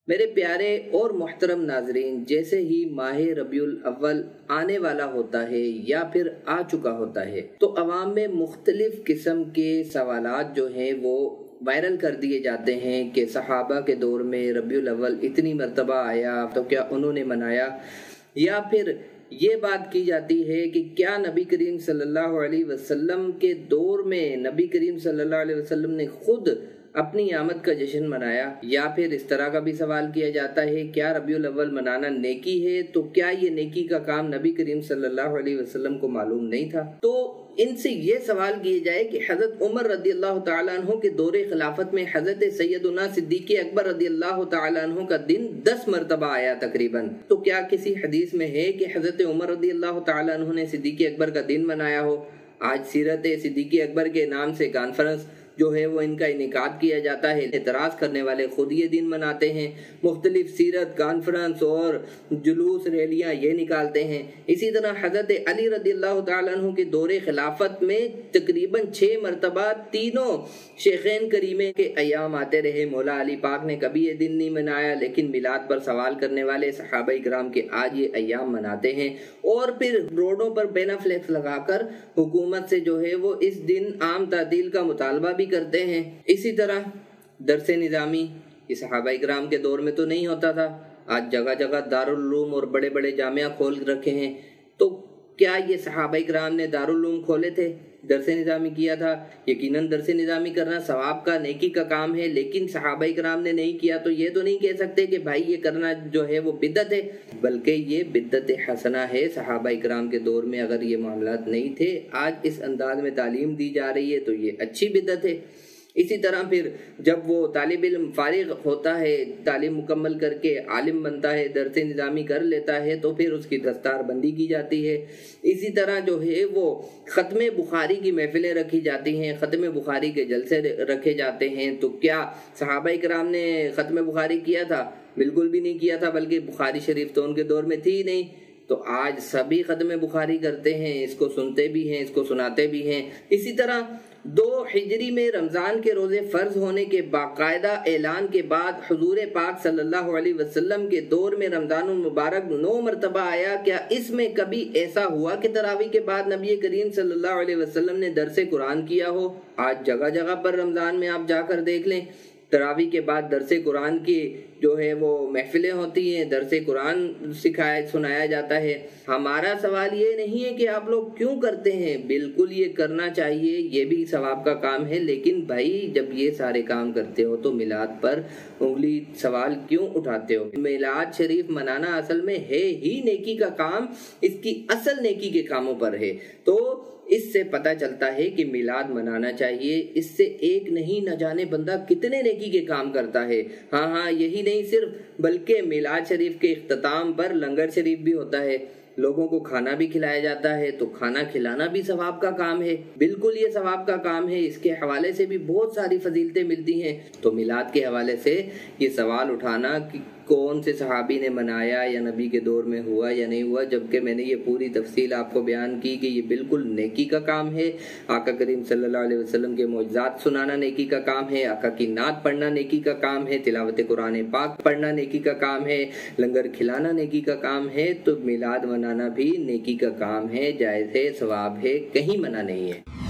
میرے پیارے اور محترم ناظرین، جیسے ہی ماہ ربیع الاول آنے والا ہوتا ہے یا پھر آ چکا ہوتا ہے تو عوام میں مختلف قسم کے سوالات جو ہیں وہ وائرل کر دیے جاتے ہیں کہ صحابہ کے دور میں ربیع الاول اتنی مرتبہ آیا تو کیا انہوں نے منایا، یا پھر یہ بات کی جاتی ہے کہ کیا نبی کریم صلی اللہ علیہ وسلم کے دور میں نبی کریم صلی اللہ علیہ وسلم نے خود اپنی آمد کا جشن منایا، یا پھر اس طرح کا بھی سوال کیا جاتا ہے کیا ربیع الاول منانا نیکی ہے، تو کیا یہ نیکی کا کام نبی کریم صلی اللہ علیہ وسلم کو معلوم نہیں تھا؟ تو ان سے یہ سوال کیے جائے کہ حضرت عمر رضی اللہ تعالیٰ عنہ کے دور خلافت میں حضرت سیدنا صدیق اکبر رضی اللہ تعالیٰ عنہ کا دن 10 مرتبہ آیا تقریباً، تو کیا کسی حدیث میں ہے کہ حضرت عمر رضی اللہ تعالیٰ عنہ نے صدیق اکبر کا دن منایا ہو؟ آج سیرت صدیق اکبر کے نام سے کانفرنس جو ہے وہ ان کا انعقاد کیا جاتا ہے، اعتراض کرنے والے خود یہ دن مناتے ہیں، مختلف سیرت کانفرنس اور جلوس ریلیاں یہ نکالتے ہیں۔ اسی طرح حضرت علی رضی اللہ تعالیٰ عنہ کے دور خلافت میں تقریباً 6 مرتبہ تینوں شیخین کریمے کے ایام آتے رہے، مولا علی پاک نے کبھی یہ دن نہیں منایا، لیکن میلاد پر سوال کرنے والے صحابہ کرام کے آج یہ ایام مناتے ہیں، اور پھر روڈوں پر بینا فلیکس لگا کر حکومت سے جو ہے وہ اس دن عام تعطیل کا مطالبہ بھی کرتے ہیں۔ اسی طرح درس نظامی یہ صحابہ کرام کے دور میں تو نہیں ہوتا تھا، آج جگہ جگہ دارالعلوم اور بڑے بڑے جامعہ کھول رکھے ہیں، تو کیا یہ صحابہ کرام نے دارالعلوم کھولے تھے، درس نظامی کیا تھا؟ یقیناً درس نظامی کرنا ثواب کا نیکی کا کام ہے، لیکن صحابہ کرام نے نہیں کیا تو یہ تو نہیں کہہ سکتے کہ بھائی یہ کرنا جو ہے وہ بدعت ہے، بلکہ یہ بدعت حسنہ ہے۔ صحابہ کرام کے دور میں اگر یہ معاملات نہیں تھے، آج اس انداز میں تعلیم دی جا رہی ہے تو یہ اچھی بدعت ہے۔ اسی طرح پھر جب وہ طالب علم فارغ ہوتا ہے، تعلیم مکمل کر کے عالم بنتا ہے، درس نظامی کر لیتا ہے، تو پھر اس کی دستار بندی کی جاتی ہے۔ اسی طرح جو ہے وہ ختم بخاری کی محفلیں رکھی جاتی ہیں، ختم بخاری کے جلسے رکھے جاتے ہیں، تو کیا صحابہ کرام نے ختم بخاری کیا تھا؟ بالکل بھی نہیں کیا تھا، بلکہ بخاری شریف تو ان کے دور میں تھی ہی نہیں۔ تو آج سبھی ختم بخاری کرتے ہیں، اس کو سنتے بھی ہیں، اس کو سناتے بھی ہیں۔ اسی طرح 2 ہجری میں رمضان کے روزے فرض ہونے کے باقاعدہ اعلان کے بعد حضور پاک صلی اللہ علیہ وسلم کے دور میں رمضان المبارک 9 مرتبہ آیا۔ کیا اس میں کبھی ایسا ہوا کہ تراویح کے بعد نبی کریم صلی اللہ علیہ وسلم نے درس قرآن کیا ہو؟ آج جگہ جگہ پر رمضان میں آپ جا کر دیکھ لیں، تراویح کے بعد درس قرآن کی جو ہے وہ محفلیں ہوتی ہیں، درس قرآن سنایا جاتا ہے۔ ہمارا سوال یہ نہیں ہے کہ آپ لوگ کیوں کرتے ہیں، بالکل یہ کرنا چاہیے، یہ بھی ثواب کا کام ہے، لیکن بھائی جب یہ سارے کام کرتے ہو تو میلاد پر انگلی سوال کیوں اٹھاتے ہو؟ میلاد شریف منانا اصل میں ہے ہی نیکی کا کام، اس کی اصل نیکی کے کاموں پر ہے۔ تو اس سے پتہ چلتا ہے کہ میلاد منانا چاہیے، اس سے ایک نہیں نہ جانے بندہ کتنے نیکی کے کام کرتا ہے۔ ہاں یہی نہیں صرف، بلکہ میلاد شریف کے اختتام پر لنگر شریف بھی ہوتا ہے، لوگوں کو کھانا بھی کھلایا جاتا ہے، تو کھانا کھلانا بھی ثواب کا کام ہے، بالکل یہ ثواب کا کام ہے۔ اس کے حوالے سے بھی بہت ساری فضیلتیں ملتی ہیں۔ تو میلاد کے حوالے سے یہ سوال اٹھانا کہ کون سے صحابی نے منایا یا نبی کے دور میں ہوا یا نہیں ہوا، جبکہ میں نے یہ پوری تفصیل آپ کو بیان کی کہ یہ بالکل نیکی کا کام ہے۔ آقا کریم صلی اللہ علیہ وسلم کے معجزات سنانا نیکی کا کام ہے، آقا کی نعت پڑھنا نیکی کا کام ہے، تلاوت قرآن پاک پڑھنا نیکی کا کام ہے، لنگر کھلانا نیکی کا کام ہے، تو میلاد منانا بھی نیکی کا کام ہے، جائز ہے، ثواب ہے، کہیں منع نہیں ہے۔